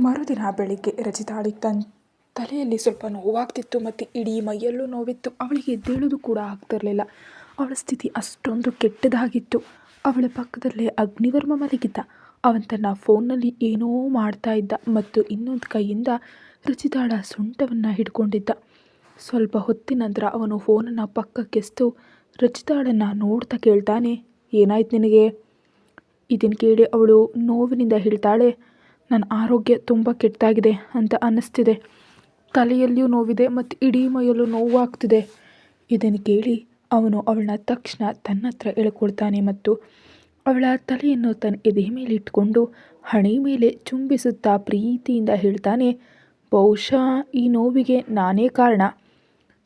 ಮರುದಿನ ಬೆಳಿಗ್ಗೆ ರಚಿತಾಳಿಗೆ ತನ್ನ ತಲೆಯಲ್ಲಿ ಸ್ವಲ್ಪ ನೋವಾಗ್ತಿತ್ತು ಮತ್ತು ಇಡೀ ಮೈಯಲ್ಲೂ ನೋವಿತ್ತು. ಅವಳಿಗೆ ಎದ್ದೇಳೋದು ಕೂಡ ಆಗ್ತಿರಲಿಲ್ಲ. ಅವಳ ಸ್ಥಿತಿ ಅಷ್ಟೊಂದು ಕೆಟ್ಟದಾಗಿತ್ತು. ಅವಳ ಪಕ್ಕದಲ್ಲೇ ಅಗ್ನಿವರ್ಮ ಮಲಗಿದ್ದ. ಅವನು ತನ್ನ ಫೋನ್ನಲ್ಲಿ ಏನೋ ಮಾಡ್ತಾ ಇದ್ದ ಮತ್ತು ಇನ್ನೊಂದು ಕೈಯಿಂದ ರಚಿತಾಳ ಸೊಂಟವನ್ನು ಹಿಡ್ಕೊಂಡಿದ್ದ. ಸ್ವಲ್ಪ ಹೊತ್ತಿನ ನಂತರ ಅವನು ಫೋನನ್ನು ಪಕ್ಕಕ್ಕೆಸ್ತು ರಚಿತಾಳನ್ನು ನೋಡ್ತಾ ಕೇಳ್ತಾನೆ, ಏನಾಯ್ತು ನಿನಗೆ? ಇದನ್ನು ಕೇಳಿ ಅವಳು ನೋವಿನಿಂದ ಹೇಳ್ತಾಳೆ, ನನ್ನ ಆರೋಗ್ಯ ತುಂಬ ಕೆಟ್ಟಾಗಿದೆ ಅಂತ ಅನ್ನಿಸ್ತಿದೆ. ತಲೆಯಲ್ಲಿಯೂ ನೋವಿದೆ ಮತ್ತು ಇಡೀ ಮೈಯಲ್ಲೂ ನೋವಾಗ್ತಿದೆ. ಇದನ್ನು ಕೇಳಿ ಅವನು ಅವಳನ್ನ ತಕ್ಷಣ ತನ್ನ ಹತ್ರ ಎಳ್ಕೊಳ್ತಾನೆ ಮತ್ತು ಅವಳ ತಲೆಯನ್ನು ತನ್ನ ಎದೆ ಮೇಲೆ ಇಟ್ಕೊಂಡು ಹಣೆ ಮೇಲೆ ಚುಂಬಿಸುತ್ತಾ ಪ್ರೀತಿಯಿಂದ ಹೇಳ್ತಾನೆ, ಬಹುಶಃ ಈ ನೋವಿಗೆ ನಾನೇ ಕಾರಣ.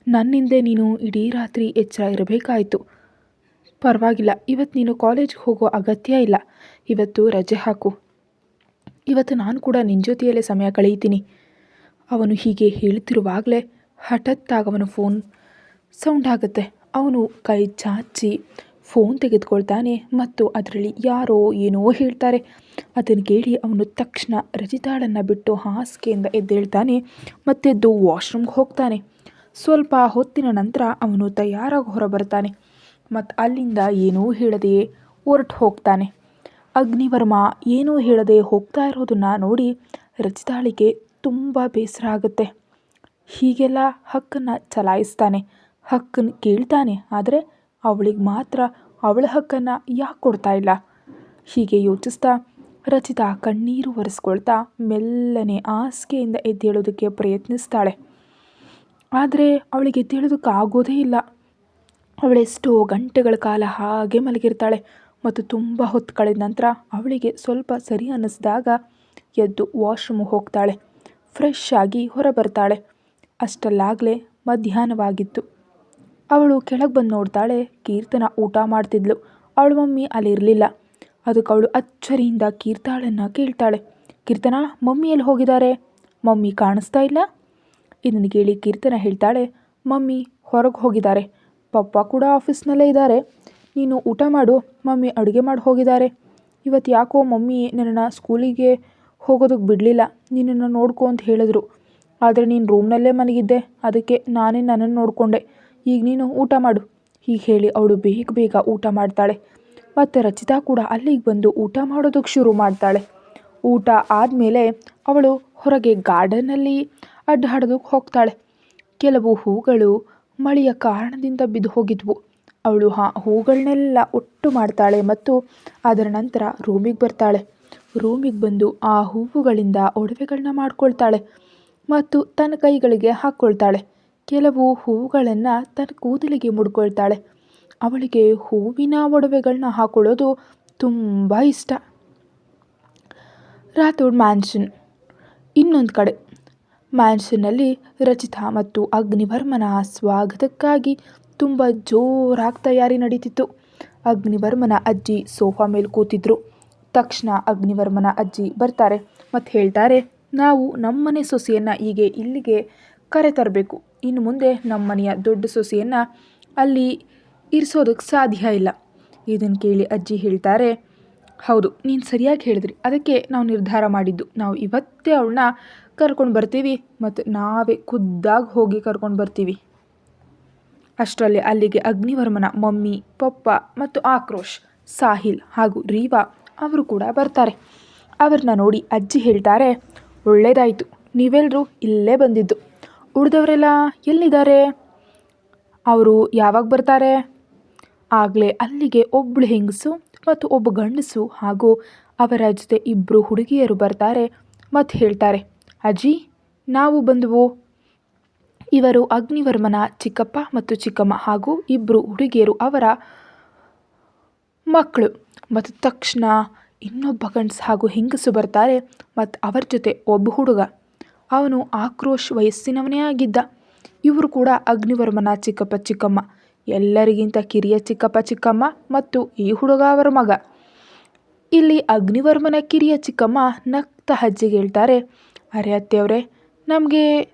ನನ್ನಿಂದೆ ನೀನು ಇಡೀ ರಾತ್ರಿ ಎಚ್ಚರ ಇರಬೇಕಾಯಿತು. ಪರವಾಗಿಲ್ಲ, ಇವತ್ತು ನೀನು ಕಾಲೇಜ್ಗೆ ಹೋಗೋ ಅಗತ್ಯ ಇಲ್ಲ. ಇವತ್ತು ರಜೆ ಹಾಕು. ಇವತ್ತು ನಾನು ಕೂಡ ನಿನ್ನ ಜೊತೆಯಲ್ಲೇ ಸಮಯ ಕಳೆಯುತ್ತೀನಿ. ಅವನು ಹೀಗೆ ಹೇಳ್ತಿರುವಾಗಲೇ ಹಠಾತ್ತಾಗಿ ಅವನ ಫೋನ್ ಸೌಂಡ್ ಆಗುತ್ತೆ. ಅವನು ಕೈ ಚಾಚಿ ಫೋನ್ ತೆಗೆದುಕೊಳ್ತಾನೆ ಮತ್ತು ಅದರಲ್ಲಿ ಯಾರೋ ಏನೋ ಹೇಳ್ತಾರೆ. ಅದನ್ನು ಕೇಳಿ ಅವನು ತಕ್ಷಣ ರಚಿತಾಳನ್ನು ಬಿಟ್ಟು ಹಾಸಿಗೆಯಿಂದ ಎದ್ದೇಳ್ತಾನೆ ಮತ್ತೆದ್ದು ವಾಶ್ರೂಮ್ಗೆ ಹೋಗ್ತಾನೆ. ಸ್ವಲ್ಪ ಹೊತ್ತಿನ ನಂತರ ಅವನು ತಯಾರಾಗಿ ಹೊರಬರ್ತಾನೆ ಮತ್ತು ಅಲ್ಲಿಂದ ಏನೂ ಹೇಳದೆಯೇ ಹೊರಟು ಹೋಗ್ತಾನೆ. ಅಗ್ನಿವರ್ಮ ಏನೂ ಹೇಳದೆ ಹೋಗ್ತಾ ಇರೋದನ್ನು ನೋಡಿ ರಚಿತಾಳಿಗೆ ತುಂಬ ಬೇಸರ ಆಗುತ್ತೆ. ಹೀಗೆಲ್ಲ ಹಕ್ಕನ್ನು ಚಲಾಯಿಸ್ತಾನೆ, ಹಕ್ಕನ್ನು ಕೇಳ್ತಾನೆ, ಆದರೆ ಅವಳಿಗೆ ಮಾತ್ರ ಅವಳ ಹಕ್ಕನ್ನು ಯಾಕೆ ಕೊಡ್ತಾ ಇಲ್ಲ? ಹೀಗೆ ಯೋಚಿಸ್ತಾ ರಚಿತಾ ಕಣ್ಣೀರು ಒರೆಸ್ಕೊಳ್ತಾ ಮೆಲ್ಲನೆ ಹಾಸಿಗೆಯಿಂದ ಎದ್ದೇಳೋದಕ್ಕೆ ಪ್ರಯತ್ನಿಸ್ತಾಳೆ. ಆದರೆ ಅವಳಿಗೆ ಎದ್ದೇಳೋದಕ್ಕೆ ಆಗೋದೇ ಇಲ್ಲ. ಅವಳೆಷ್ಟೋ ಗಂಟೆಗಳ ಕಾಲ ಹಾಗೆ ಮಲಗಿರ್ತಾಳೆ ಮತ್ತು ತುಂಬ ಹೊತ್ತು ಕಳೆದ ನಂತರ ಅವಳಿಗೆ ಸ್ವಲ್ಪ ಸರಿ ಅನ್ನಿಸಿದಾಗ ಎದ್ದು ವಾಶ್ರೂಮಿಗೆ ಹೋಗ್ತಾಳೆ. ಫ್ರೆಶ್ ಆಗಿ ಹೊರಬರ್ತಾಳೆ. ಅಷ್ಟಲ್ಲಾಗಲೇ ಮಧ್ಯಾಹ್ನವಾಗಿತ್ತು. ಅವಳು ಕೆಳಗೆ ಬಂದು ನೋಡ್ತಾಳೆ. ಕೀರ್ತನ ಊಟ ಮಾಡ್ತಿದ್ಲು. ಅವಳ ಮಮ್ಮಿ ಅಲ್ಲಿರಲಿಲ್ಲ. ಅದಕ್ಕೆ ಅವಳು ಅಚ್ಚರಿಯಿಂದ ಕೀರ್ತಾಳನ್ನು ಕೇಳ್ತಾಳೆ, ಕೀರ್ತನ, ಮಮ್ಮಿ ಎಲ್ಲಿ ಹೋಗಿದ್ದಾರೆ? ಮಮ್ಮಿ ಕಾಣಿಸ್ತಾ ಇಲ್ಲ. ಇದನ್ನು ಕೇಳಿ ಕೀರ್ತನ ಹೇಳ್ತಾಳೆ, ಮಮ್ಮಿ ಹೊರಗೆ ಹೋಗಿದ್ದಾರೆ, ಪಪ್ಪ ಕೂಡ ಆಫೀಸ್ನಲ್ಲೇ ಇದ್ದಾರೆ. ನೀನು ಊಟ ಮಾಡು, ಮಮ್ಮಿ ಅಡುಗೆ ಮಾಡಿ ಹೋಗಿದ್ದಾರೆ. ಇವತ್ತು ಯಾಕೋ ಮಮ್ಮಿ ನನ್ನನ್ನು ಸ್ಕೂಲಿಗೆ ಹೋಗೋದಕ್ಕೆ ಬಿಡಲಿಲ್ಲ. ನಿನ್ನನ್ನು ನೋಡ್ಕೊ ಅಂತ ಹೇಳಿದ್ರು. ಆದರೆ ನೀನು ರೂಮ್ನಲ್ಲೇ ಮಲಗಿದ್ದೆ, ಅದಕ್ಕೆ ನಾನೇ ನನ್ನನ್ನು ನೋಡಿಕೊಂಡೆ. ಈಗ ನೀನು ಊಟ ಮಾಡು. ಹೀಗೆ ಹೇಳಿ ಅವಳು ಬೇಗ ಬೇಗ ಊಟ ಮಾಡ್ತಾಳೆ ಮತ್ತು ರಚಿತಾ ಕೂಡ ಅಲ್ಲಿಗೆ ಬಂದು ಊಟ ಮಾಡೋದಕ್ಕೆ ಶುರು ಮಾಡ್ತಾಳೆ. ಊಟ ಆದಮೇಲೆ ಅವಳು ಹೊರಗೆ ಗಾರ್ಡನ್ನಲ್ಲಿ ಅಡ್ಡಾಡೋದಕ್ಕೆ ಹೋಗ್ತಾಳೆ. ಕೆಲವು ಹೂಗಳು ಮಳೆಯ ಕಾರಣದಿಂದ ಬಿದ್ದು ಹೋಗಿದ್ವು. ಅವಳು ಹೂಗಳನ್ನೆಲ್ಲ ಒಟ್ಟು ಮಾಡ್ತಾಳೆ ಮತ್ತು ಅದರ ನಂತರ ರೂಮಿಗೆ ಬರ್ತಾಳೆ. ರೂಮಿಗೆ ಬಂದು ಆ ಹೂವುಗಳಿಂದ ಒಡವೆಗಳನ್ನ ಮಾಡ್ಕೊಳ್ತಾಳೆ ಮತ್ತು ತನ್ನ ಕೈಗಳಿಗೆ ಹಾಕ್ಕೊಳ್ತಾಳೆ. ಕೆಲವು ಹೂವುಗಳನ್ನು ತನ್ನ ಕೂದಲಿಗೆ ಮುಡ್ಕೊಳ್ತಾಳೆ. ಅವಳಿಗೆ ಹೂವಿನ ಒಡವೆಗಳನ್ನ ಹಾಕೊಳ್ಳೋದು ತುಂಬ ಇಷ್ಟ. ರಾಥೋಡ್ ಮ್ಯಾನ್ಷನ್. ಇನ್ನೊಂದು ಕಡೆ ಮ್ಯಾನ್ಷನ್ನಲ್ಲಿ ರಚಿತಾ ಮತ್ತು ಅಗ್ನಿವರ್ಮನ ಸ್ವಾಗತಕ್ಕಾಗಿ ತುಂಬ ಜೋರಾಗಿ ತಯಾರಿ ನಡೀತಿತ್ತು. ಅಗ್ನಿವರ್ಮನ ಅಜ್ಜಿ ಸೋಫಾ ಮೇಲೆ ಕೂತಿದ್ರು. ತಕ್ಷಣ ಅಗ್ನಿವರ್ಮನ ಅಜ್ಜಿ ಬರ್ತಾರೆ ಮತ್ತು ಹೇಳ್ತಾರೆ, ನಾವು ನಮ್ಮನೆ ಸೊಸೆಯನ್ನು ಇಲ್ಲಿಗೆ ಕರೆತರಬೇಕು. ಇನ್ನು ಮುಂದೆ ನಮ್ಮನೆಯ ದೊಡ್ಡ ಸೊಸೆಯನ್ನು ಅಲ್ಲಿ ಇರಿಸೋದಕ್ಕೆ ಸಾಧ್ಯ ಇಲ್ಲ. ಇದನ್ನು ಕೇಳಿ ಅಜ್ಜಿ ಹೇಳ್ತಾರೆ, ಹೌದು, ನೀನು ಸರಿಯಾಗಿ ಹೇಳಿದ್ರಿ. ಅದಕ್ಕೆ ನಾವು ನಿರ್ಧಾರ ಮಾಡಿದ್ದು, ನಾವು ಇವತ್ತೇ ಅವಳನ್ನ ಕರ್ಕೊಂಡು ಬರ್ತೀವಿ ಮತ್ತು ನಾವೇ ಖುದ್ದಾಗಿ ಹೋಗಿ ಕರ್ಕೊಂಡು ಬರ್ತೀವಿ. ಅಷ್ಟರಲ್ಲಿ ಅಲ್ಲಿಗೆ ಅಗ್ನಿವರ್ಮನ ಮಮ್ಮಿ, ಪಪ್ಪ ಮತ್ತು ಆಕ್ರೋಶ್, ಸಾಹಿಲ್ ಹಾಗೂ ರೀವಾ ಅವರು ಕೂಡ ಬರ್ತಾರೆ. ಅವ್ರನ್ನ ನೋಡಿ ಅಜ್ಜಿ ಹೇಳ್ತಾರೆ, ಒಳ್ಳೆಯದಾಯಿತು, ನೀವೆಲ್ಲರೂ ಇಲ್ಲೇ ಬಂದಿದ್ದು. ಉಳಿದವರೆಲ್ಲ ಎಲ್ಲಿದ್ದಾರೆ? ಅವರು ಯಾವಾಗ ಬರ್ತಾರೆ? ಆಗಲೇ ಅಲ್ಲಿಗೆ ಒಬ್ಬಳು ಹೆಂಗಸು ಮತ್ತು ಒಬ್ಬ ಗಂಡಸು ಹಾಗೂ ಅವರ ಜೊತೆ ಇಬ್ಬರು ಹುಡುಗಿಯರು ಬರ್ತಾರೆ ಮತ್ತು ಹೇಳ್ತಾರೆ, ಅಜ್ಜಿ, ನಾವು ಬಂದವು. ಇವರು ಅಗ್ನಿವರ್ಮನ ಚಿಕ್ಕಪ್ಪ ಮತ್ತು ಚಿಕ್ಕಮ್ಮ ಹಾಗೂ ಇಬ್ಬರು ಹುಡುಗಿಯರು ಅವರ ಮಕ್ಕಳು. ಮತ್ತು ತಕ್ಷಣ ಇನ್ನೊಬ್ಬ ಗಂಡಸು ಹಾಗೂ ಹೆಂಗಸು ಬರ್ತಾರೆ ಮತ್ತು ಅವರ ಜೊತೆ ಒಬ್ಬ ಹುಡುಗ. ಅವನು ಆಕ್ರೋಶ್ ವಯಸ್ಸಿನವನೇ ಆಗಿದ್ದ. ಇವರು ಕೂಡ ಅಗ್ನಿವರ್ಮನ ಚಿಕ್ಕಪ್ಪ ಚಿಕ್ಕಮ್ಮ, ಎಲ್ಲರಿಗಿಂತ ಕಿರಿಯ ಚಿಕ್ಕಪ್ಪ ಚಿಕ್ಕಮ್ಮ ಮತ್ತು ಈ ಹುಡುಗ ಅವರ ಮಗ. ಇಲ್ಲಿ ಅಗ್ನಿವರ್ಮನ ಕಿರಿಯ ಚಿಕ್ಕಮ್ಮ ನಗ್ತಾ ಅಜ್ಜಿಗೆ ಹೇಳ್ತಾರೆ, ಅರೆ ಅತ್ತೆಯವರೇ, ನಮಗೆ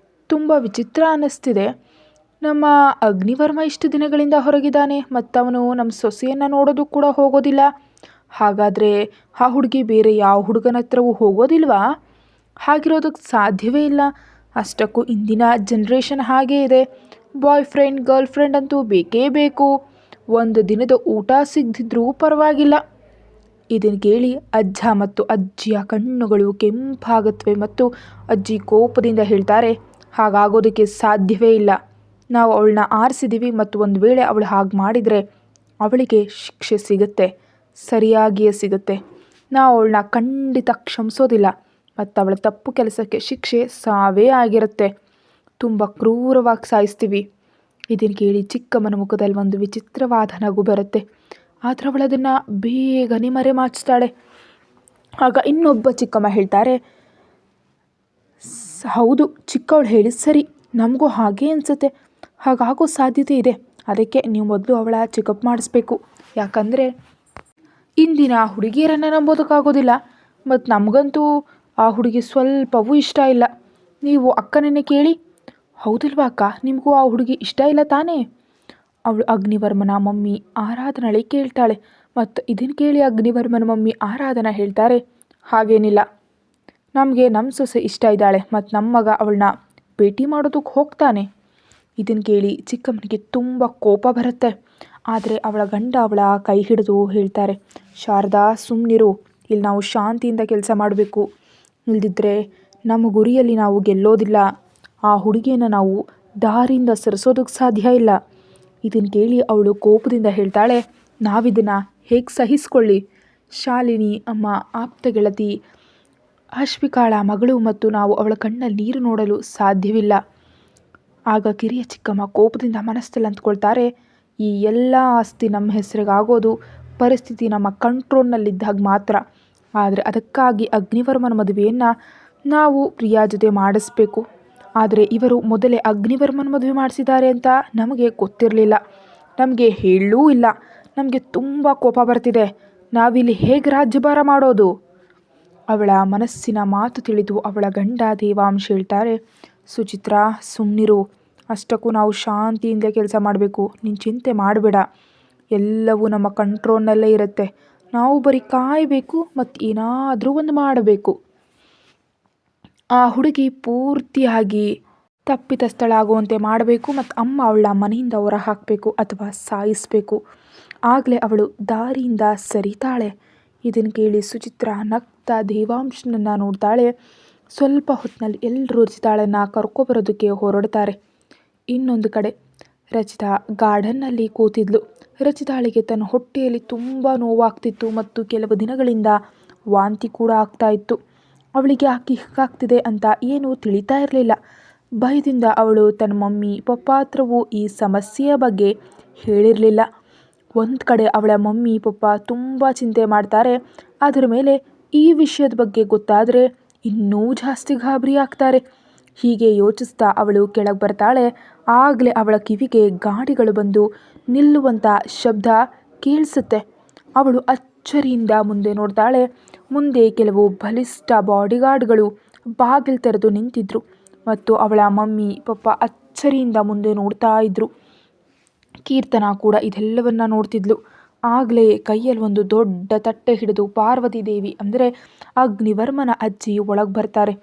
ತುಂಬ ವಿಚಿತ್ರ ಅನ್ನಿಸ್ತಿದೆ. ನಮ್ಮ ಅಗ್ನಿವರ್ಮ ಇಷ್ಟು ದಿನಗಳಿಂದ ಹೊರಗಿದ್ದಾನೆ ಮತ್ತು ಅವನು ನಮ್ಮ ಸೊಸೆಯನ್ನು ನೋಡೋದು ಕೂಡ ಹೋಗೋದಿಲ್ಲ. ಹಾಗಾದರೆ ಆ ಹುಡುಗಿ ಬೇರೆ ಯಾವ ಹುಡುಗನ ಹತ್ರವೂ ಹೋಗೋದಿಲ್ವಾ? ಹಾಗಿರೋದಕ್ಕೆ ಸಾಧ್ಯವೇ ಇಲ್ಲ. ಅಷ್ಟಕ್ಕೂ ಇಂದಿನ ಜನ್ರೇಷನ್ ಹಾಗೇ ಇದೆ. ಬಾಯ್ ಫ್ರೆಂಡ್ ಗರ್ಲ್ ಫ್ರೆಂಡ್ ಅಂತೂ ಬೇಕೇ ಬೇಕು. ಒಂದು ದಿನದ ಊಟ ಸಿಗದಿದ್ರೂ ಪರವಾಗಿಲ್ಲ. ಇದನ್ನು ಕೇಳಿ ಅಜ್ಜ ಮತ್ತು ಅಜ್ಜಿಯ ಕಣ್ಣುಗಳು ಕೆಂಪಾಗುತ್ತವೆ ಮತ್ತು ಅಜ್ಜಿ ಕೋಪದಿಂದ ಹೇಳ್ತಾರೆ, ಹಾಗಾಗೋದಕ್ಕೆ ಸಾಧ್ಯವೇ ಇಲ್ಲ. ನಾವು ಅವಳನ್ನ ಆರಿಸಿದ್ದೀವಿ ಮತ್ತು ಒಂದು ವೇಳೆ ಅವಳು ಹಾಗೆ ಮಾಡಿದರೆ ಅವಳಿಗೆ ಶಿಕ್ಷೆ ಸಿಗುತ್ತೆ, ಸರಿಯಾಗಿಯೇ ಸಿಗುತ್ತೆ. ನಾವು ಅವಳನ್ನ ಖಂಡಿತ ಕ್ಷಮಿಸೋದಿಲ್ಲ ಮತ್ತು ಅವಳ ತಪ್ಪು ಕೆಲಸಕ್ಕೆ ಶಿಕ್ಷೆ ಸಾವೇ ಆಗಿರುತ್ತೆ. ತುಂಬ ಕ್ರೂರವಾಗಿ ಸಾಯಿಸ್ತೀವಿ. ಇದನ್ನು ಕೇಳಿ ಚಿಕ್ಕಮ್ಮನ ಮುಖದಲ್ಲಿ ಒಂದು ವಿಚಿತ್ರವಾದ ನಗು ಬರುತ್ತೆ. ಆದರೆ ಅವಳು ಅದನ್ನು ಬೇಗನೆ ಮರೆಮಾಚ್ತಾಳೆ. ಆಗ ಇನ್ನೊಬ್ಬ ಚಿಕ್ಕಮ್ಮ ಹೇಳ್ತಾರೆ, ಹೌದು, ಚಿಕ್ಕವಳು ಹೇಳಿದ ಸರಿ, ನಮಗೂ ಹಾಗೇ ಅನಿಸುತ್ತೆ. ಹಾಗಾಗೋ ಸಾಧ್ಯತೆ ಇದೆ. ಅದಕ್ಕೆ ನೀವು ಮೊದಲು ಅವಳ ಚೆಕಪ್ ಮಾಡಿಸ್ಬೇಕು. ಯಾಕಂದರೆ ಇಂದಿನ ಹುಡುಗಿಯರನ್ನು ನಂಬೋದಕ್ಕಾಗೋದಿಲ್ಲ ಮತ್ತು ನಮಗಂತೂ ಆ ಹುಡುಗಿ ಸ್ವಲ್ಪವೂ ಇಷ್ಟ ಇಲ್ಲ. ನೀವು ಅಕ್ಕನನ್ನೇ ಕೇಳಿ. ಹೌದಲ್ವಾ ಅಕ್ಕ, ನಿಮಗೂ ಆ ಹುಡುಗಿ ಇಷ್ಟ ಇಲ್ಲ ತಾನೇ? ಅವಳು ಅಗ್ನಿವರ್ಮನ ಮಮ್ಮಿ ಆರಾಧನಳಿ ಕೇಳ್ತಾಳೆ. ಮತ್ತು ಇದನ್ನು ಕೇಳಿ ಅಗ್ನಿವರ್ಮನ ಮಮ್ಮಿ ಆರಾಧನಾ ಹೇಳ್ತಾರೆ, ಹಾಗೇನಿಲ್ಲ, ನಮಗೆ ನಮ್ಮ ಸೊಸೆ ಇಷ್ಟ ಇದ್ದಾಳೆ ಮತ್ತು ನಮ್ಮ ಮಗ ಅವಳನ್ನ ಭೇಟಿ ಮಾಡೋದಕ್ಕೆ ಹೋಗ್ತಾನೆ. ಇದನ್ನು ಕೇಳಿ ಚಿಕ್ಕಮ್ಮನಿಗೆ ತುಂಬ ಕೋಪ ಬರುತ್ತೆ. ಆದರೆ ಅವಳ ಗಂಡ ಅವಳ ಕೈ ಹಿಡಿದು ಹೇಳ್ತಾರೆ, ಶಾರದಾ ಸುಮ್ಮನಿರು, ಇಲ್ಲಿ ನಾವು ಶಾಂತಿಯಿಂದ ಕೆಲಸ ಮಾಡಬೇಕು. ಇಲ್ದಿದ್ರೆ ನಮ್ಮ ಗುರಿಯಲ್ಲಿ ನಾವು ಗೆಲ್ಲೋದಿಲ್ಲ. ಆ ಹುಡುಗಿಯನ್ನು ನಾವು ದಾರಿಯಿಂದ ಸರಿಸೋದಕ್ಕೆ ಸಾಧ್ಯ ಇಲ್ಲ. ಇದನ್ನು ಕೇಳಿ ಅವಳು ಕೋಪದಿಂದ ಹೇಳ್ತಾಳೆ, ನಾವಿದನ್ನು ಹೇಗೆ ಸಹಿಸ್ಕೊಳ್ಳಿ? ಶಾಲಿನಿ ಅಮ್ಮ ಆಪ್ತ ಗೆಳತಿ, ಅಶ್ವಿಕಾಳ ಮಗಳು ಮತ್ತು ನಾವು ಅವಳ ಕಣ್ಣಲ್ಲಿ ನೀರು ನೋಡಲು ಸಾಧ್ಯವಿಲ್ಲ. ಆಗ ಕಿರಿಯ ಚಿಕ್ಕಮ್ಮ ಕೋಪದಿಂದ ಮನಸ್ಸಲ್ಲಿ ಅಂದ್ಕೊಳ್ತಾರೆ, ಈ ಎಲ್ಲ ಆಸ್ತಿ ನಮ್ಮ ಹೆಸರಿಗಾಗೋದು ಪರಿಸ್ಥಿತಿ ನಮ್ಮ ಕಂಟ್ರೋಲ್ನಲ್ಲಿದ್ದಾಗ ಮಾತ್ರ. ಆದರೆ ಅದಕ್ಕಾಗಿ ಅಗ್ನಿವರ್ಮನ ಮದುವೆಯನ್ನು ನಾವು ಪ್ರಿಯಾ ಜೊತೆ ಮಾಡಿಸ್ಬೇಕು. ಆದರೆ ಇವರು ಮೊದಲೇ ಅಗ್ನಿವರ್ಮನ ಮದುವೆ ಮಾಡಿಸಿದ್ದಾರೆ ಅಂತ ನಮಗೆ ಗೊತ್ತಿರಲಿಲ್ಲ, ನಮಗೆ ಹೇಳಲೂ ಇಲ್ಲ. ನಮಗೆ ತುಂಬ ಕೋಪ ಬರ್ತಿದೆ. ನಾವಿಲ್ಲಿ ಹೇಗೆ ರಾಜ್ಯಭಾರ ಮಾಡೋದು? ಅವಳ ಮನಸ್ಸಿನ ಮಾತು ತಿಳಿದು ಅವಳ ಗಂಡ ದೇವಾಂಶ ಹೇಳ್ತಾರೆ, ಸುಚಿತ್ರಾ ಸುಮ್ಮನಿರು, ಅಷ್ಟಕ್ಕೂ ನಾವು ಶಾಂತಿಯಿಂದ ಕೆಲಸ ಮಾಡಬೇಕು. ನೀನು ಚಿಂತೆ ಮಾಡಬೇಡ, ಎಲ್ಲವೂ ನಮ್ಮ ಕಂಟ್ರೋಲ್ನಲ್ಲೇ ಇರುತ್ತೆ. ನಾವು ಬರೀ ಕಾಯಬೇಕು ಮತ್ತು ಏನಾದರೂ ಒಂದು ಮಾಡಬೇಕು. ಆ ಹುಡುಗಿ ಪೂರ್ತಿಯಾಗಿ ತಪ್ಪಿತಸ್ಥಳಾಗುವಂತೆ ಮಾಡಬೇಕು ಮತ್ತು ಅಮ್ಮ ಅವಳ ಮನೆಯಿಂದ ಹೊರ ಹಾಕಬೇಕು ಅಥವಾ ಸಾಯಿಸಬೇಕು. ಆಗಲೇ ಅವಳು ದಾರಿಯಿಂದ ಸರಿತಾಳೆ. ಇದನ್ನು ಕೇಳಿ ಸುಚಿತ್ರಾ ನಗ್ತಾ ದೇವಾಂಶನನ್ನು ನೋಡ್ತಾಳೆ. ಸ್ವಲ್ಪ ಹೊತ್ತಿನಲ್ಲಿ ಎಲ್ಲರೂ ರಚಿತಾಳನ್ನು ಕರ್ಕೊಬರೋದಕ್ಕೆ ಹೊರಡ್ತಾರೆ. ಇನ್ನೊಂದು ಕಡೆ ರಚಿತಾ ಗಾರ್ಡನ್ನಲ್ಲಿ ಕೂತಿದ್ಲು. ರಚಿತಾಳಿಗೆ ತನ್ನ ಹೊಟ್ಟೆಯಲ್ಲಿ ತುಂಬ ನೋವಾಗ್ತಿತ್ತು ಮತ್ತು ಕೆಲವು ದಿನಗಳಿಂದ ವಾಂತಿ ಕೂಡ ಆಗ್ತಾ ಇತ್ತು. ಅವಳಿಗೆ ಯಾಕೆ ಹೀಗಾಗ್ತಿದೆ ಅಂತ ಏನೂ ತಿಳಿತಾ ಇರಲಿಲ್ಲ. ಭಯದಿಂದ ಅವಳು ತನ್ನ ಮಮ್ಮಿ ಪಪ್ಪ ಹತ್ರವೂ ಈ ಸಮಸ್ಯೆಯ ಬಗ್ಗೆ ಹೇಳಿರಲಿಲ್ಲ. ಒಂದು ಕಡೆ ಅವಳ ಮಮ್ಮಿ ಪಪ್ಪ ತುಂಬ ಚಿಂತೆ ಮಾಡ್ತಾರೆ. ಅದರ ಮೇಲೆ ಈ ವಿಷಯದ ಬಗ್ಗೆ ಗೊತ್ತಾದರೆ ಇನ್ನೂ ಜಾಸ್ತಿ ಗಾಬರಿ ಆಗ್ತಾರೆ. ಹೀಗೆ ಯೋಚಿಸ್ತಾ ಅವಳು ಕೆಳಗೆ ಬರ್ತಾಳೆ. ಆಗಲೇ ಅವಳ ಕಿವಿಗೆ ಗಾಡಿಗಳು ಬಂದು ನಿಲ್ಲುವಂಥ ಶಬ್ದ ಕೇಳಿಸುತ್ತೆ. ಅವಳು ಅಚ್ಚರಿಯಿಂದ ಮುಂದೆ ನೋಡ್ತಾಳೆ. ಮುಂದೆ ಕೆಲವು ಬಲಿಷ್ಠ ಬಾಡಿಗಾರ್ಡ್ಗಳು ಬಾಗಿಲು ತೆರೆದು ನಿಂತಿದ್ರು ಮತ್ತು ಅವಳ ಮಮ್ಮಿ ಪಪ್ಪ ಅಚ್ಚರಿಯಿಂದ ಮುಂದೆ ನೋಡ್ತಾ ಇದ್ರು. ಕೀರ್ತನ ಕೂಡ ಇದೆಲ್ಲವನ್ನ ನೋಡ್ತಿದ್ಲು. ಆಗಲೇ ಕೈಯಲ್ಲಿ ಒಂದು ದೊಡ್ಡ ತಟ್ಟೆ ಹಿಡಿದು ಪಾರ್ವತಿ ದೇವಿ ಅಂದರೆ ಅಗ್ನಿವರ್ಮನ ಅಜ್ಜಿ ಒಳಗೆ ಬರ್ತಾರೆ.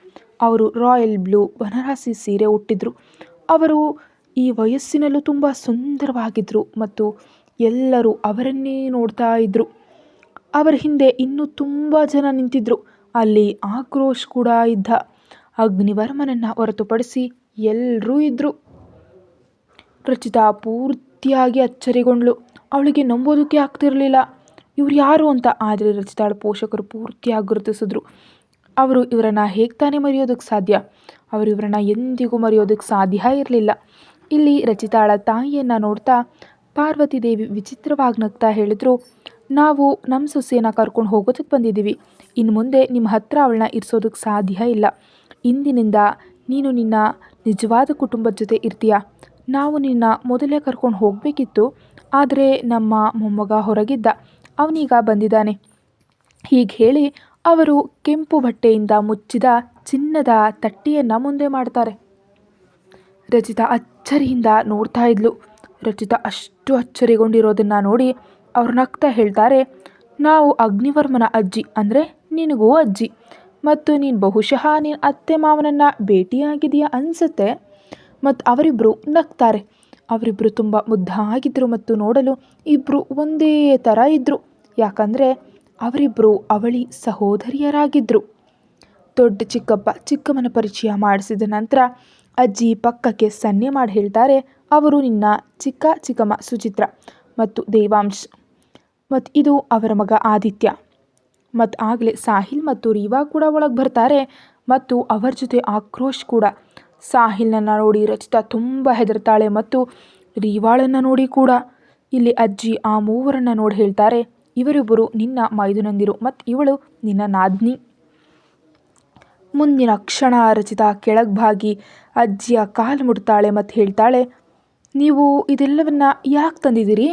ಅವರು ರಾಯಲ್ ಬ್ಲೂ ಬನಾರಸಿ ಸೀರೆ ಉಟ್ಟಿದ್ರು. ಅವರು ಈ ವಯಸ್ಸಿನಲ್ಲೂ ತುಂಬ ಸುಂದರವಾಗಿದ್ದರು ಮತ್ತು ಎಲ್ಲರೂ ಅವರನ್ನೇ ನೋಡ್ತಾ ಇದ್ದರು. ಅವರ ಹಿಂದೆ ಇನ್ನೂ ತುಂಬ ಜನ ನಿಂತಿದ್ರು. ಅಲ್ಲಿ ಆಕ್ರೋಶ್ ಕೂಡ ಇದ್ದ. ಅಗ್ನಿವರ್ಮನನ್ನು ಹೊರತುಪಡಿಸಿ ಎಲ್ಲರೂ ಇದ್ದರು. ರಚಿತಾ ಪೂರ್ತಿಯಾಗಿ ಅಚ್ಚರಿಗೊಂಡ್ಳು. ಅವಳಿಗೆ ನಂಬೋದಕ್ಕೆ ಆಗ್ತಿರಲಿಲ್ಲ ಇವ್ರು ಯಾರು ಅಂತ. ಆದರೆ ರಚಿತಾಳ ಪೋಷಕರು ಪೂರ್ತಿಯಾಗಿ ಗುರುತಿಸಿದ್ರು. ಅವರು ಇವರನ್ನು ಹೇಗೆ ತಾನೇ ಮರೆಯೋದಕ್ಕೆ ಸಾಧ್ಯ? ಅವರು ಇವರನ್ನು ಎಂದಿಗೂ ಮರೆಯೋದಕ್ಕೆ ಸಾಧ್ಯ ಇರಲಿಲ್ಲ. ಇಲ್ಲಿ ರಚಿತಾಳ ತಾಯಿಯನ್ನು ನೋಡ್ತಾ ಪಾರ್ವತಿ ದೇವಿ ವಿಚಿತ್ರವಾಗಿ ನಗ್ತಾ ಹೇಳಿದ್ರು, ನಾವು ನಮ್ಮ ಸೊಸೆಯನ್ನು ಕರ್ಕೊಂಡು ಹೋಗೋದಕ್ಕೆ ಬಂದಿದ್ದೀವಿ. ಇನ್ನು ಮುಂದೆ ನಿಮ್ಮ ಹತ್ರ ಅವಳನ್ನ ಇರಿಸೋದಕ್ಕೆ ಸಾಧ್ಯ ಇಲ್ಲ. ಇಂದಿನಿಂದ ನೀನು ನಿನ್ನ ನಿಜವಾದ ಕುಟುಂಬದ ಜೊತೆ ಇರ್ತೀಯ. ನಾವು ನಿನ್ನ ಮೊದಲೇ ಕರ್ಕೊಂಡು ಹೋಗಬೇಕಿತ್ತು, ಆದರೆ ನಮ್ಮ ಮೊಮ್ಮಗ ಹೊರಗಿದ್ದ, ಅವನೀಗ ಬಂದಿದ್ದಾನೆ. ಹೀಗೆ ಹೇಳಿ ಅವರು ಕೆಂಪು ಬಟ್ಟೆಯಿಂದ ಮುಚ್ಚಿದ ಚಿನ್ನದ ತಟ್ಟೆಯನ್ನು ಮುಂದೆ ಮಾಡ್ತಾರೆ. ರಚಿತಾ ಅಚ್ಚರಿಯಿಂದ ನೋಡ್ತಾ ಇದ್ಲು. ರಚಿತಾ ಅಷ್ಟು ಅಚ್ಚರಿಗೊಂಡಿರೋದನ್ನು ನೋಡಿ ಅವ್ರು ನಗ್ತಾ ಹೇಳ್ತಾರೆ, ನಾವು ಅಗ್ನಿವರ್ಮನ ಅಜ್ಜಿ, ಅಂದರೆ ನಿನಗೂ ಅಜ್ಜಿ. ಮತ್ತು ನೀನು ಬಹುಶಃ ನಿನ್ನ ಅತ್ತೆ ಮಾವನನ್ನು ಭೇಟಿಯಾಗಿದೆಯಾ ಅನಿಸುತ್ತೆ. ಮತ್ತು ಅವರಿಬ್ಬರು ನಗ್ತಾರೆ. ಅವರಿಬ್ಬರು ತುಂಬ ಮುದ್ದಾಗಿದ್ದರು ಮತ್ತು ನೋಡಲು ಇಬ್ಬರು ಒಂದೇ ಥರ ಇದ್ದರು. ಯಾಕಂದರೆ ಅವರಿಬ್ಬರು ಅವಳಿ ಸಹೋದರಿಯರಾಗಿದ್ದರು. ದೊಡ್ಡ ಚಿಕ್ಕಪ್ಪ ಚಿಕ್ಕಮ್ಮನ ಪರಿಚಯ ಮಾಡಿಸಿದ ನಂತರ ಅಜ್ಜಿ ಪಕ್ಕಕ್ಕೆ ಸನ್ನೆ ಮಾಡಿ ಹೇಳ್ತಾರೆ, ಅವರು ನಿನ್ನ ಚಿಕ್ಕಮ್ಮ ಸುಚಿತ್ರ ಮತ್ತು ದೇವಾಂಶ್, ಮತ್ತು ಇದು ಅವರ ಮಗ ಆದಿತ್ಯ. ಮತ್ತು ಆಗಲೇ ಸಾಹಿಲ್ ಮತ್ತು ರೀವಾ ಕೂಡ ಒಳಗೆ ಬರ್ತಾರೆ ಮತ್ತು ಅವರ ಜೊತೆ ಆಕ್ರೋಶ್ ಕೂಡ. ಸಾಹಿಲ್ನನ್ನು ನೋಡಿ ರಚಿತಾ ತುಂಬ ಹೆದರ್ತಾಳೆ ಮತ್ತು ರೀವಾಳನ್ನು ನೋಡಿ ಕೂಡ. ಇಲ್ಲಿ ಅಜ್ಜಿ ಆ ಮೂವರನ್ನು ನೋಡಿ ಹೇಳ್ತಾರೆ, ಇವರಿಬ್ಬರು ನಿನ್ನ ಮೈದುನಂದಿರು ಮತ್ತು ಇವಳು ನಿನ್ನ ನಾದ್ನಿ. ಮುಂದಿನ ಕ್ಷಣ ರಚಿತಾ ಕೆಳಗೆ ಭಾಗಿ ಅಜ್ಜಿಯ ಕಾಲು ಮುಟ್ತಾಳೆ ಮತ್ತು ಹೇಳ್ತಾಳೆ, ನೀವು ಇದೆಲ್ಲವನ್ನ ಯಾಕೆ ತಂದಿದ್ದೀರಿ?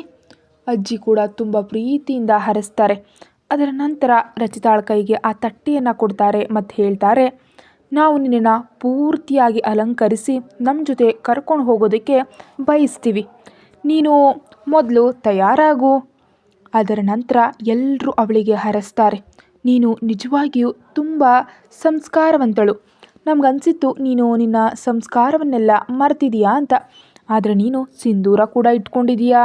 ಅಜ್ಜಿ ಕೂಡ ತುಂಬ ಪ್ರೀತಿಯಿಂದ ಹರಿಸ್ತಾರೆ. ಅದರ ನಂತರ ರಚಿತಾಳ ಕೈಗೆ ಆ ತಟ್ಟೆಯನ್ನು ಕೊಡ್ತಾರೆ ಮತ್ತು ಹೇಳ್ತಾರೆ, ನಾವು ನಿನ್ನನ್ನು ಪೂರ್ತಿಯಾಗಿ ಅಲಂಕರಿಸಿ ನಮ್ಮ ಜೊತೆ ಕರ್ಕೊಂಡು ಹೋಗೋದಕ್ಕೆ ಬಯಸ್ತೀವಿ. ನೀನು ಮೊದಲು ತಯಾರಾಗು. ಅದರ ನಂತರ ಎಲ್ಲರೂ ಅವಳಿಗೆ ಹರಸ್ತಾರೆ, ನೀನು ನಿಜವಾಗಿಯೂ ತುಂಬ ಸಂಸ್ಕಾರವಂತಳು. ನಮಗನ್ಸಿತ್ತು ನೀನು ನಿನ್ನ ಸಂಸ್ಕಾರವನ್ನೆಲ್ಲ ಮರ್ತಿದೀಯಾ ಅಂತ. ಆದರೆ ನೀನು ಸಿಂಧೂರ ಕೂಡ ಇಟ್ಕೊಂಡಿದೀಯಾ,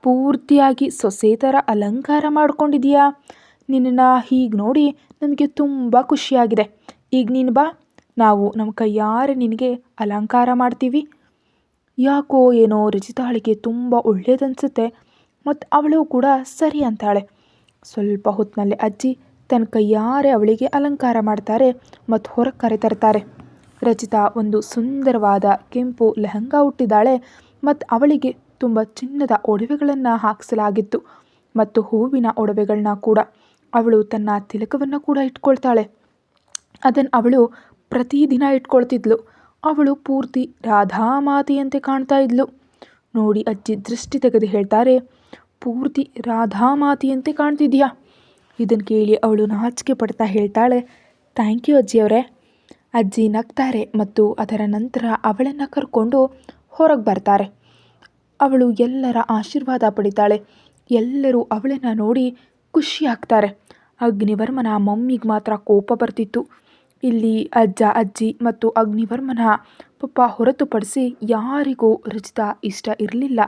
ಪೂರ್ತಿಯಾಗಿ ಸೊಸೆ ಥರ ಅಲಂಕಾರ ಮಾಡ್ಕೊಂಡಿದೀಯಾ. ನಿನ್ನನ್ನು ಹೀಗೆ ನೋಡಿ ನಮಗೆ ತುಂಬ ಖುಷಿಯಾಗಿದೆ. ಈಗ ನೀನು ಬಾ, ನಾವು ನಮ್ಮ ಕೈಯಾರೆ ನಿನಗೆ ಅಲಂಕಾರ ಮಾಡ್ತೀವಿ. ಯಾಕೋ ಏನೋ ರಚಿತಾಳಿಗೆ ತುಂಬ ಒಳ್ಳೆಯದನ್ಸುತ್ತೆ ಮತ್ತು ಅವಳು ಕೂಡ ಸರಿ ಅಂತಾಳೆ. ಸ್ವಲ್ಪ ಹೊತ್ತಿನಲ್ಲೇ ಅಜ್ಜಿ ತನ್ನ ಕೈಯಾರೆ ಅವಳಿಗೆ ಅಲಂಕಾರ ಮಾಡ್ತಾರೆ ಮತ್ತು ಹೊರಗೆ ಕರೆತರ್ತಾರೆ. ರಚಿತಾ ಒಂದು ಸುಂದರವಾದ ಕೆಂಪು ಲೆಹಂಗಾ ಹುಟ್ಟಿದ್ದಾಳೆ ಮತ್ತು ಅವಳಿಗೆ ತುಂಬ ಚಿನ್ನದ ಒಡವೆಗಳನ್ನು ಹಾಕಿಸಲಾಗಿತ್ತು ಮತ್ತು ಹೂವಿನ ಒಡವೆಗಳನ್ನ ಕೂಡ. ಅವಳು ತನ್ನ ತಿಲಕವನ್ನು ಕೂಡ ಇಟ್ಕೊಳ್ತಾಳೆ. ಅದನ್ನು ಅವಳು ಪ್ರತಿದಿನ ಇಟ್ಕೊಳ್ತಿದ್ಲು. ಅವಳು ಪೂರ್ತಿ ರಾಧಾಮಾತೆಯಂತೆ ಕಾಣ್ತಾ ಇದ್ಲು. ನೋಡಿ ಅಜ್ಜಿ ದೃಷ್ಟಿ ತೆಗೆದು ಹೇಳ್ತಾರೆ, ಪೂರ್ತಿ ರಾಧಾಮಾತೆಯಂತೆ ಕಾಣ್ತಿದ್ಯಾ. ಇದನ್ನು ಕೇಳಿ ಅವಳು ನಾಚಿಕೆ ಪಡ್ತಾ ಹೇಳ್ತಾಳೆ, ಥ್ಯಾಂಕ್ ಯು ಅಜ್ಜಿಯವರೇ. ಅಜ್ಜಿ ನಗ್ತಾರೆ ಮತ್ತು ಅದರ ನಂತರ ಅವಳನ್ನು ಕರ್ಕೊಂಡು ಹೊರಗೆ ಬರ್ತಾರೆ. ಅವಳು ಎಲ್ಲರ ಆಶೀರ್ವಾದ ಪಡಿತಾಳೆ. ಎಲ್ಲರೂ ಅವಳನ್ನು ನೋಡಿ ಖುಷಿ ಆಗ್ತಾರೆ. ಅಗ್ನಿವರ್ಮನ ಮಮ್ಮಿಗೆ ಮಾತ್ರ ಕೋಪ ಬರ್ತಿತ್ತು. ಇಲ್ಲಿ ಅಜ್ಜ ಅಜ್ಜಿ ಮತ್ತು ಅಗ್ನಿವರ್ಮನ ಪಪ್ಪ ಹೊರತುಪಡಿಸಿ ಯಾರಿಗೂ ರಚಿತಾ ಇಷ್ಟ ಇರಲಿಲ್ಲ.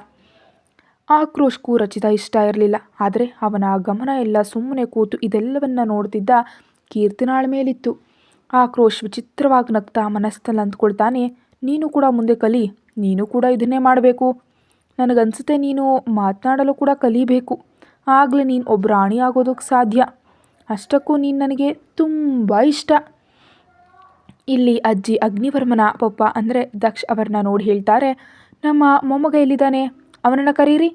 ಆಕ್ರೋಶ್ಗೂ ರಚಿತಾ ಇಷ್ಟ ಇರಲಿಲ್ಲ. ಆದರೆ ಅವನ ಗಮನ ಎಲ್ಲ ಸುಮ್ಮನೆ ಕೂತು ಇದೆಲ್ಲವನ್ನ ನೋಡ್ತಿದ್ದ ಕೀರ್ತನಾಳ ಮೇಲಿತ್ತು. ಆಕ್ರೋಶ್ ವಿಚಿತ್ರವಾಗಿ ನಗ್ತಾ ಮನಸ್ಸಿನಲ್ಲಿ ಅಂದ್ಕೊಳ್ತಾನೆ, ನೀನು ಕೂಡ ಮುಂದೆ ಕಲಿ, ನೀನು ಕೂಡ ಇದನ್ನೇ ಮಾಡಬೇಕು. ನನಗನ್ಸುತ್ತೆ ನೀನು ಮಾತನಾಡಲು ಕೂಡ ಕಲಿಬೇಕು, ಆಗಲೇ ನೀನು ಒಬ್ಬ ರಾಣಿ ಆಗೋದಕ್ಕೆ ಸಾಧ್ಯ. ಅಷ್ಟಕ್ಕೂ ನೀನು ನನಗೆ ತುಂಬ ಇಷ್ಟ. ಇಲ್ಲಿ ಅಜ್ಜಿ ಅಗ್ನಿವರ್ಮನ ಪಪ್ಪ ಅಂದರೆ ದಕ್ಷ ಅವರನ್ನ ನೋಡಿ ಹೇಳ್ತಾರೆ, ನಮ್ಮ ಮೊಮ್ಮಗ ಎಲ್ಲಿದ್ದಾನೆ, ಅವನನ್ನು ಕರೀರಿ.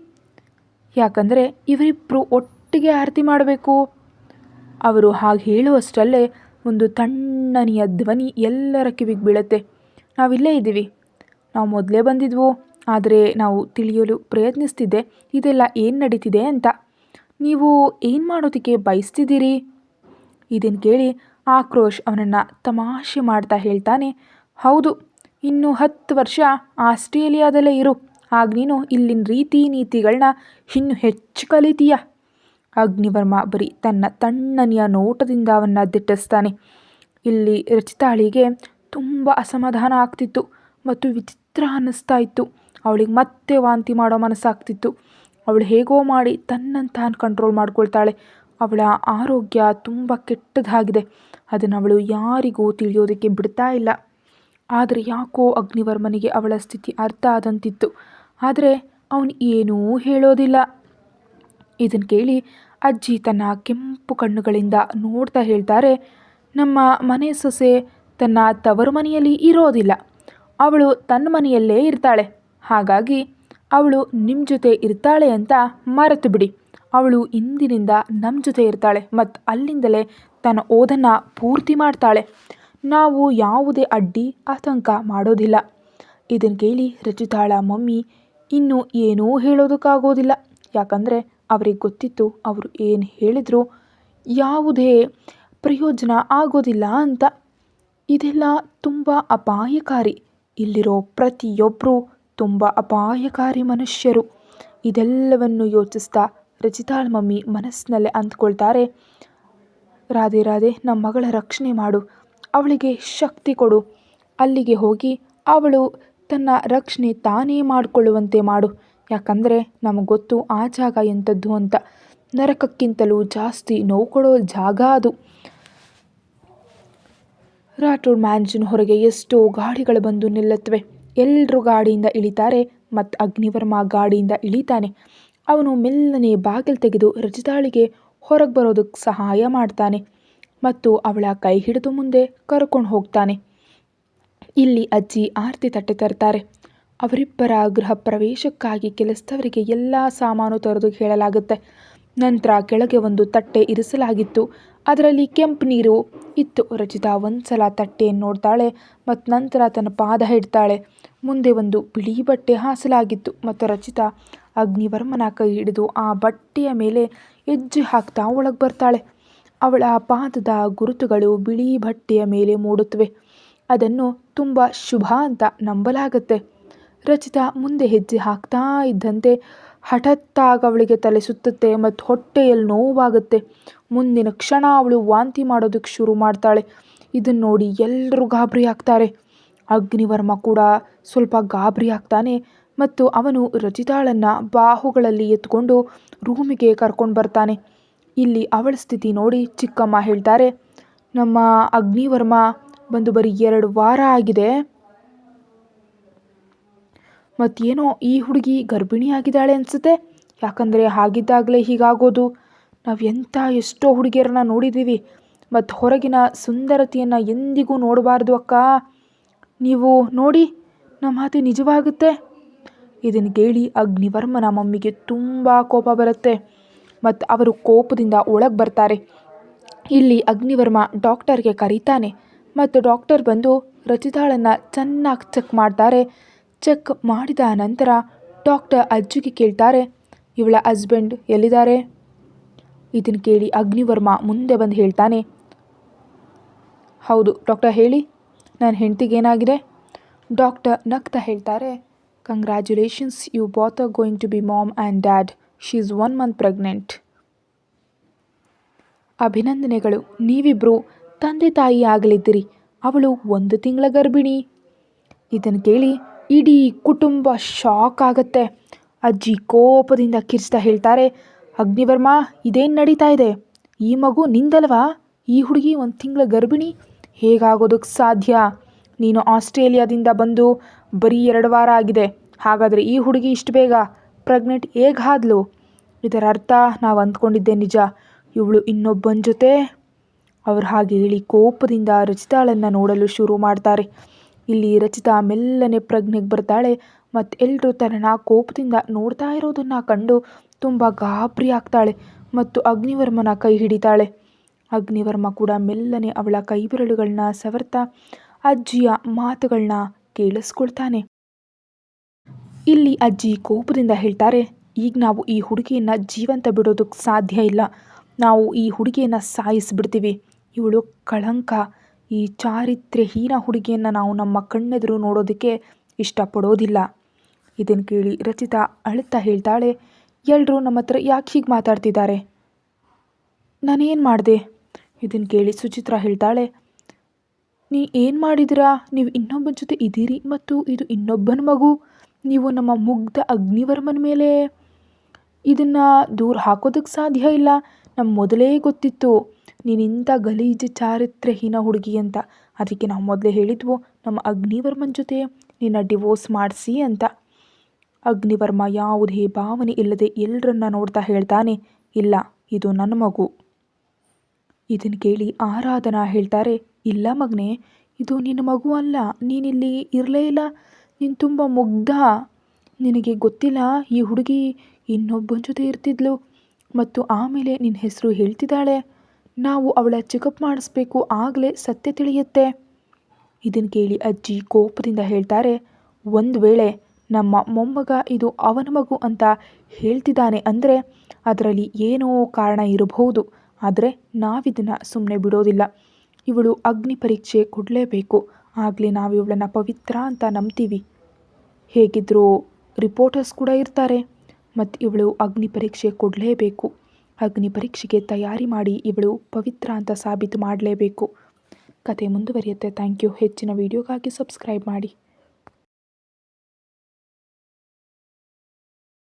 ಯಾಕಂದರೆ ಇವರಿಬ್ಬರು ಒಟ್ಟಿಗೆ ಆರತಿ ಮಾಡಬೇಕು. ಅವರು ಹಾಗೆ ಹೇಳುವಷ್ಟರಲ್ಲೇ ಒಂದು ತಣ್ಣನೆಯ ಧ್ವನಿ ಎಲ್ಲರ ಕಿವಿಗೆ ಬೀಳುತ್ತೆ. ನಾವಿಲ್ಲೇ ಇದ್ದೀವಿ, ನಾವು ಮೊದಲೇ ಬಂದಿದ್ವು, ಆದರೆ ನಾವು ತಿಳಿಯಲು ಪ್ರಯತ್ನಿಸ್ತಿದ್ದೆ ಇದೆಲ್ಲ ಏನು ನಡೀತಿದೆ ಅಂತ. ನೀವು ಏನು ಮಾಡೋದಕ್ಕೆ ಬಯಸ್ತಿದ್ದೀರಿ? ಇದನ್ನು ಕೇಳಿ ಆಕ್ರೋಶ್ ಅವನನ್ನು ತಮಾಷೆ ಮಾಡ್ತಾ ಹೇಳ್ತಾನೆ, ಹೌದು, ಇನ್ನು 10 ವರ್ಷ ಆಸ್ಟ್ರೇಲಿಯಾದಲ್ಲೇ ಇರು, ಆಗ ನೀನು ಇಲ್ಲಿನ ರೀತಿ ನೀತಿಗಳನ್ನ ಇನ್ನೂ ಹೆಚ್ಚು ಕಲಿತೀಯ. ಅಗ್ನಿವರ್ಮ ಬರೀ ತನ್ನ ತಣ್ಣನೆಯ ನೋಟದಿಂದ ಅವನ್ನ ದಿಟ್ಟಿಸ್ತಾನೆ. ಇಲ್ಲಿ ರಚಿತಾಳಿಗೆ ತುಂಬ ಅಸಮಾಧಾನ ಆಗ್ತಿತ್ತು ಮತ್ತು ವಿಚಿತ್ರ ಅನ್ನಿಸ್ತಾ ಇತ್ತು. ಅವಳಿಗೆ ಮತ್ತೆ ವಾಂತಿ ಮಾಡೋ ಮನಸ್ಸಾಗ್ತಿತ್ತು. ಅವಳು ಹೇಗೋ ಮಾಡಿ ತನ್ನನ್ನು ತಾನು ಕಂಟ್ರೋಲ್ ಮಾಡ್ಕೊಳ್ತಾಳೆ. ಅವಳ ಆರೋಗ್ಯ ತುಂಬ ಕೆಟ್ಟದಾಗಿದೆ. ಅದನ್ನು ಅವಳು ಯಾರಿಗೂ ತಿಳಿಯೋದಕ್ಕೆ ಬಿಡ್ತಾ ಇಲ್ಲ. ಆದರೆ ಯಾಕೋ ಅಗ್ನಿವರ್ಮನಿಗೆ ಅವಳ ಸ್ಥಿತಿ ಅರ್ಥ ಆದಂತಿತ್ತು. ಆದರೆ ಅವನು ಏನೂ ಹೇಳೋದಿಲ್ಲ. ಇದನ್ನು ಕೇಳಿ ಅಜ್ಜಿ ತನ್ನ ಕೆಂಪು ಕಣ್ಣುಗಳಿಂದ ನೋಡ್ತಾ ಹೇಳ್ತಾರೆ, ನಮ್ಮ ಮನೆ ಸೊಸೆ ತನ್ನ ತವರು ಮನೆಯಲ್ಲಿ ಇರೋದಿಲ್ಲ, ಅವಳು ತನ್ನ ಮನೆಯಲ್ಲೇ ಇರ್ತಾಳೆ. ಹಾಗಾಗಿ ಅವಳು ನಿಮ್ಮ ಜೊತೆ ಇರ್ತಾಳೆ ಅಂತ ಮರೆತು ಬಿಡಿ. ಅವಳು ಇಂದಿನಿಂದ ನಮ್ಮ ಜೊತೆ ಇರ್ತಾಳೆ ಮತ್ತು ಅಲ್ಲಿಂದಲೇ ತನ್ನ ಓದನ್ನು ಪೂರ್ತಿ ಮಾಡ್ತಾಳೆ. ನಾವು ಯಾವುದೇ ಅಡ್ಡಿ ಆತಂಕ ಮಾಡೋದಿಲ್ಲ. ಇದನ್ನು ಕೇಳಿ ರಚಿತಾಳ ಮಮ್ಮಿ ಇನ್ನೂ ಏನೂ ಹೇಳೋದಕ್ಕಾಗೋದಿಲ್ಲ. ಯಾಕಂದರೆ ಅವರಿಗೆ ಗೊತ್ತಿತ್ತು ಅವರು ಏನು ಹೇಳಿದರೂ ಯಾವುದೇ ಪ್ರಯೋಜನ ಆಗೋದಿಲ್ಲ ಅಂತ. ಇದೆಲ್ಲ ತುಂಬ ಅಪಾಯಕಾರಿ. ಇಲ್ಲಿರೋ ಪ್ರತಿಯೊಬ್ಬರೂ ತುಂಬ ಅಪಾಯಕಾರಿ ಮನುಷ್ಯರು. ಇದೆಲ್ಲವನ್ನು ಯೋಚಿಸ್ತಾ ರಚಿತಾಳ ಮಮ್ಮಿ ಮನಸ್ಸಿನಲ್ಲೇ ಅಂದ್ಕೊಳ್ತಾರೆ, ರಾಧೆ ರಾಧೆ, ನಮ್ಮ ಮಗಳ ರಕ್ಷಣೆ ಮಾಡು, ಅವಳಿಗೆ ಶಕ್ತಿ ಕೊಡು, ಅಲ್ಲಿಗೆ ಹೋಗಿ ಅವಳು ತನ್ನ ರಕ್ಷಣೆ ತಾನೇ ಮಾಡಿಕೊಳ್ಳುವಂತೆ ಮಾಡು. ಯಾಕಂದರೆ ನಮಗೆ ಗೊತ್ತು ಆ ಜಾಗ ಎಂಥದ್ದು ಅಂತ. ನರಕಕ್ಕಿಂತಲೂ ಜಾಸ್ತಿ ನೋವು ಕೊಡೋ ಜಾಗ ಅದು. ರಾಠೋಡ್ ಮ್ಯಾನ್ಷನ್ ಹೊರಗೆ ಎಷ್ಟೋ ಗಾಡಿಗಳು ಬಂದು ನಿಲ್ಲುತ್ತವೆ. ಎಲ್ಲರೂ ಗಾಡಿಯಿಂದ ಇಳಿತಾರೆ ಮತ್ತು ಅಗ್ನಿವರ್ಮ ಗಾಡಿಯಿಂದ ಇಳಿತಾನೆ. ಅವನು ಮೆಲ್ಲನೆ ಬಾಗಿಲು ತೆಗೆದು ರಚಿತಾಳಿಗೆ ಹೊರಗೆ ಬರೋದಕ್ಕೆ ಸಹಾಯ ಮಾಡ್ತಾನೆ ಮತ್ತು ಅವಳ ಕೈ ಹಿಡಿದು ಮುಂದೆ ಕರ್ಕೊಂಡು ಹೋಗ್ತಾನೆ. ಇಲ್ಲಿ ಅಜ್ಜಿ ಆರತಿ ತಟ್ಟೆ ತರ್ತಾರೆ. ಅವರಿಬ್ಬರ ಗೃಹ ಪ್ರವೇಶಕ್ಕಾಗಿ ಕೆಲಸದವರಿಗೆ ಎಲ್ಲ ಸಾಮಾನು ತರೋದು ಹೇಳಲಾಗುತ್ತೆ. ನಂತರ ಕೆಳಗೆ ಒಂದು ತಟ್ಟೆ ಇರಿಸಲಾಗಿತ್ತು. ಅದರಲ್ಲಿ ಕೆಂಪು ನೀರು ಇತ್ತು. ರಚಿತಾ ಒಂದ್ಸಲ ತಟ್ಟೆಯನ್ನು ನೋಡ್ತಾಳೆ ಮತ್ತು ನಂತರ ತನ್ನ ಪಾದ ಇಡ್ತಾಳೆ. ಮುಂದೆ ಒಂದು ಬಿಳಿ ಬಟ್ಟೆ ಹಾಸಲಾಗಿತ್ತು ಮತ್ತು ರಚಿತಾ ಅಗ್ನಿವರ್ಮನ ಕೈ ಹಿಡಿದು ಆ ಬಟ್ಟೆಯ ಮೇಲೆ ಹೆಜ್ಜೆ ಹಾಕ್ತಾ ಒಳಗೆ ಬರ್ತಾಳೆ. ಅವಳ ಪಾದದ ಗುರುತುಗಳು ಬಿಳಿ ಬಟ್ಟೆಯ ಮೇಲೆ ಮೂಡುತ್ತವೆ. ಅದನ್ನು ತುಂಬ ಶುಭ ಅಂತ ನಂಬಲಾಗುತ್ತೆ. ರಚಿತಾ ಮುಂದೆ ಹೆಜ್ಜೆ ಹಾಕ್ತಾ ಇದ್ದಂತೆ ಹಠಾತ್ತಾಗಿ ಅವಳಿಗೆ ತಲೆ ಸುತ್ತುತ್ತೆ ಮತ್ತು ಹೊಟ್ಟೆಯಲ್ಲಿ ನೋವಾಗುತ್ತೆ. ಮುಂದಿನ ಕ್ಷಣ ಅವಳು ವಾಂತಿ ಮಾಡೋದಕ್ಕೆ ಶುರು ಮಾಡ್ತಾಳೆ. ಇದನ್ನು ನೋಡಿ ಎಲ್ಲರೂ ಗಾಬರಿ ಆಗ್ತಾರೆ. ಅಗ್ನಿವರ್ಮ ಕೂಡ ಸ್ವಲ್ಪ ಗಾಬರಿ ಆಗ್ತಾನೆ ಮತ್ತು ಅವನು ರಚಿತಾಳನ್ನು ಬಾಹುಗಳಲ್ಲಿ ಎತ್ಕೊಂಡು ರೂಮಿಗೆ ಕರ್ಕೊಂಡು ಬರ್ತಾನೆ. ಇಲ್ಲಿ ಅವಳ ಸ್ಥಿತಿ ನೋಡಿ ಚಿಕ್ಕಮ್ಮ ಹೇಳ್ತಾರೆ, ನಮ್ಮ ಅಗ್ನಿವರ್ಮ ಬಂದು ಬರೀ 2 ವಾರ ಆಗಿದೆ ಮತ್ತೇನೋ ಈ ಹುಡುಗಿ ಗರ್ಭಿಣಿಯಾಗಿದ್ದಾಳೆ ಅನಿಸುತ್ತೆ. ಯಾಕಂದರೆ ಹಾಗಿದ್ದಾಗಲೇ ಹೀಗಾಗೋದು. ನಾವು ಎಷ್ಟೋ ಹುಡುಗಿಯರನ್ನ ನೋಡಿದ್ದೀವಿ ಮತ್ತು ಹೊರಗಿನ ಸುಂದರತೆಯನ್ನು ಎಂದಿಗೂ ನೋಡಬಾರ್ದು ಅಕ್ಕ. ನೀವು ನೋಡಿ, ನಮ್ಮ ಮಾತು ನಿಜವಾಗುತ್ತೆ. ಇದನ್ನು ಕೇಳಿ ಅಗ್ನಿವರ್ಮನ ಮಮ್ಮಿಗೆ ತುಂಬ ಕೋಪ ಬರುತ್ತೆ ಮತ್ತು ಅವರು ಕೋಪದಿಂದ ಒಳಗೆ ಬರ್ತಾರೆ. ಇಲ್ಲಿ ಅಗ್ನಿವರ್ಮ ಡಾಕ್ಟರ್ಗೆ ಕರೀತಾನೆ ಮತ್ತು ಡಾಕ್ಟರ್ ಬಂದು ರಚಿತಾಳನ್ನು ಚೆನ್ನಾಗಿ ಚೆಕ್ ಮಾಡ್ತಾರೆ. ಚೆಕ್ ಮಾಡಿದ ನಂತರ ಡಾಕ್ಟರ್ ಅಜ್ಜಿಗೆ ಕೇಳ್ತಾರೆ, ಇವಳ ಹಸ್ಬೆಂಡ್ ಎಲ್ಲಿದ್ದಾರೆ? ಇದನ್ನು ಕೇಳಿ ಅಗ್ನಿವರ್ಮ ಮುಂದೆ ಬಂದು ಹೇಳ್ತಾನೆ, ಹೌದು ಡಾಕ್ಟರ್ ಹೇಳಿ, ನನ್ನ ಹೆಂಡತಿಗೆ ಏನಾಗಿದೆ? ಡಾಕ್ಟರ್ ನಗ್ತಾ ಹೇಳ್ತಾರೆ, congratulations, you both are going to be mom and dad. She is 1 month pregnant. ಅಭಿನಂದನೆಗಳು, ನೀವಿಬ್ಬರು ತಂದೆ ತಾಯಿ ಆಗಲಿದ್ದೀರಿ. ಅವಳು 1 ತಿಂಗಳ ಗರ್ಭಿಣಿ. ಇದನ್ನು ಕೇಳಿ ಇಡೀ ಕುಟುಂಬ ಶಾಕ್ ಆಗುತ್ತೆ. ಅಜ್ಜಿ ಕೋಪದಿಂದ ಕಿರ್ಚ್ತಾ ಹೇಳ್ತಾರೆ, ಅಗ್ನಿವರ್ಮ ಇದೇನು ನಡೀತಾ ಇದೆ? ಈ ಮಗು ನಿಂದಲ್ವಾ? ಈ ಹುಡುಗಿ 1 ತಿಂಗಳ ಗರ್ಭಿಣಿ ಹೇಗಾಗೋದಕ್ಕೆ ಸಾಧ್ಯ? ನೀನು ಆಸ್ಟ್ರೇಲಿಯಾದಿಂದ ಬಂದು ಬರೀ 2 ವಾರ ಆಗಿದೆ. ಹಾಗಾದರೆ ಈ ಹುಡುಗಿ ಇಷ್ಟು ಬೇಗ ಪ್ರೆಗ್ನೆಂಟ್ ಹೇಗಾದ್ಲು? ಇದರ ಅರ್ಥ ನಾವು ಅಂದ್ಕೊಂಡಿದ್ದೆ ನಿಜ, ಇವಳು ಇನ್ನೊಬ್ಬನ ಜೊತೆ. ಅವ್ರು ಹಾಗೆ ಹೇಳಿ ಕೋಪದಿಂದ ರಚಿತಾಳನ್ನು ನೋಡಲು ಶುರು ಮಾಡ್ತಾರೆ. ಇಲ್ಲಿ ರಚಿತಾ ಮೆಲ್ಲನೆ ಪ್ರಜ್ಞೆಗೆ ಬರ್ತಾಳೆ ಮತ್ತು ಎಲ್ಲರೂ ತನ್ನ ಕೋಪದಿಂದ ನೋಡ್ತಾ ಇರೋದನ್ನು ಕಂಡು ತುಂಬ ಗಾಬರಿ ಆಗ್ತಾಳೆ ಮತ್ತು ಅಗ್ನಿವರ್ಮನ ಕೈ ಹಿಡಿತಾಳೆ. ಅಗ್ನಿವರ್ಮ ಕೂಡ ಮೆಲ್ಲನೆ ಅವಳ ಕೈ ಬೆರಳುಗಳನ್ನ ಸವರ್ತಾ ಅಜ್ಜಿಯ ಮಾತುಗಳನ್ನ ಕೇಳಿಸ್ಕೊಳ್ತಾನೆ. ಇಲ್ಲಿ ಅಜ್ಜಿ ಕೋಪದಿಂದ ಹೇಳ್ತಾರೆ, ಈಗ ನಾವು ಈ ಹುಡುಗಿಯನ್ನು ಜೀವಂತ ಬಿಡೋದಕ್ಕೆ ಸಾಧ್ಯ ಇಲ್ಲ. ನಾವು ಈ ಹುಡುಗಿಯನ್ನು ಸಾಯಿಸಿಬಿಡ್ತೀವಿ. ಇವಳು ಕಳಂಕ. ಈ ಚಾರಿತ್ರ್ಯಹೀನ ಹುಡುಗಿಯನ್ನು ನಾವು ನಮ್ಮ ಕಣ್ಣೆದುರು ನೋಡೋದಕ್ಕೆ ಇಷ್ಟಪಡೋದಿಲ್ಲ. ಇದನ್ನು ಕೇಳಿ ರಚಿತಾ ಅಳುತ್ತಾ ಹೇಳ್ತಾಳೆ, ಎಲ್ಲರೂ ನಮ್ಮ ಹತ್ರ ಯಾಕೆ ಹೀಗೆ ಮಾತಾಡ್ತಿದ್ದಾರೆ? ನಾನೇನು ಮಾಡಿದೆ? ಇದನ್ನು ಕೇಳಿ ಸುಚಿತ್ರಾ ಹೇಳ್ತಾಳೆ, ನೀ ಏನು ಮಾಡಿದಿರಾ? ನೀವು ಇನ್ನೊಬ್ಬನ ಜೊತೆ ಇದ್ದೀರಿ ಮತ್ತು ಇದು ಇನ್ನೊಬ್ಬನ ಮಗು. ನೀವು ನಮ್ಮ ಮುಗ್ಧ ಅಗ್ನಿವರ್ಮನ ಮೇಲೆ ಇದನ್ನು ದೂರ ಹಾಕೋದಕ್ಕೆ ಸಾಧ್ಯ ಇಲ್ಲ. ನಮ್ಗೆ ಮೊದಲೇ ಗೊತ್ತಿತ್ತು ನೀನಿಂಥ ಗಲೀಜು ಚಾರಿತ್ರ್ಯಹೀನ ಹುಡುಗಿ ಅಂತ. ಅದಕ್ಕೆ ನಾವು ಮೊದಲೇ ಹೇಳಿದ್ವು ನಮ್ಮ ಅಗ್ನಿವರ್ಮನ ಜೊತೆ ನಿನ್ನ ಡಿವೋರ್ಸ್ ಮಾಡಿಸಿ ಅಂತ. ಅಗ್ನಿವರ್ಮ ಯಾವುದೇ ಭಾವನೆ ಇಲ್ಲದೆ ಎಲ್ಲರನ್ನ ನೋಡ್ತಾ ಹೇಳ್ತಾನೆ, ಇಲ್ಲ ಇದು ನನ್ನ ಮಗು. ಇದನ್ನು ಕೇಳಿ ಆರಾಧನಾ ಹೇಳ್ತಾರೆ, ಇಲ್ಲ ಮಗನೇ, ಇದು ನಿನ್ನ ಮಗು ಅಲ್ಲ. ನೀನಿಲ್ಲಿ ಇರಲೇ ಇಲ್ಲ. ನೀನು ತುಂಬ ಮುಗ್ಧ. ನಿನಗೆ ಗೊತ್ತಿಲ್ಲ ಈ ಹುಡುಗಿ ಇನ್ನೊಬ್ಬನ ಜೊತೆ ಇರ್ತಿದ್ಲು ಮತ್ತು ಆಮೇಲೆ ನಿನ್ನ ಹೆಸರು ಹೇಳ್ತಿದ್ದಾಳೆ. ನಾವು ಅವಳ ಚೆಕಪ್ ಮಾಡಿಸ್ಬೇಕು, ಆಗಲೇ ಸತ್ಯ ತಿಳಿಯುತ್ತೆ. ಇದನ್ನು ಕೇಳಿ ಅಜ್ಜಿ ಕೋಪದಿಂದ ಹೇಳ್ತಾರೆ, ಒಂದು ವೇಳೆ ನಮ್ಮ ಮೊಮ್ಮಗ ಇದು ಅವನ ಮಗು ಅಂತ ಹೇಳ್ತಿದ್ದಾನೆ ಅಂದರೆ ಅದರಲ್ಲಿ ಏನೋ ಕಾರಣ ಇರಬಹುದು. ಆದರೆ ನಾವಿದನ್ನು ಸುಮ್ಮನೆ ಬಿಡೋದಿಲ್ಲ. ಇವಳು ಅಗ್ನಿ ಪರೀಕ್ಷೆ ಕೊಡಲೇಬೇಕು. ಆಗಲೇ ನಾವು ಇವಳನ್ನು ಪವಿತ್ರ ಅಂತ ನಂಬ್ತೀವಿ. ಹೇಗಿದ್ದರೂ ರಿಪೋರ್ಟರ್ಸ್ ಕೂಡ ಇರ್ತಾರೆ ಮತ್ತು ಇವಳು ಅಗ್ನಿ ಪರೀಕ್ಷೆ ಕೊಡಲೇಬೇಕು. ಅಗ್ನಿ ಪರೀಕ್ಷೆಗೆ ತಯಾರಿ ಮಾಡಿ ಇವಳು ಪವಿತ್ರ ಅಂತ ಸಾಬೀತು ಮಾಡಲೇಬೇಕು. ಕತೆ ಮುಂದುವರಿಯುತ್ತೆ. Thank you. ಹೆಚ್ಚಿನ ವಿಡಿಯೋಗಾಗಿ ಸಬ್ಸ್ಕ್ರೈಬ್ ಮಾಡಿ.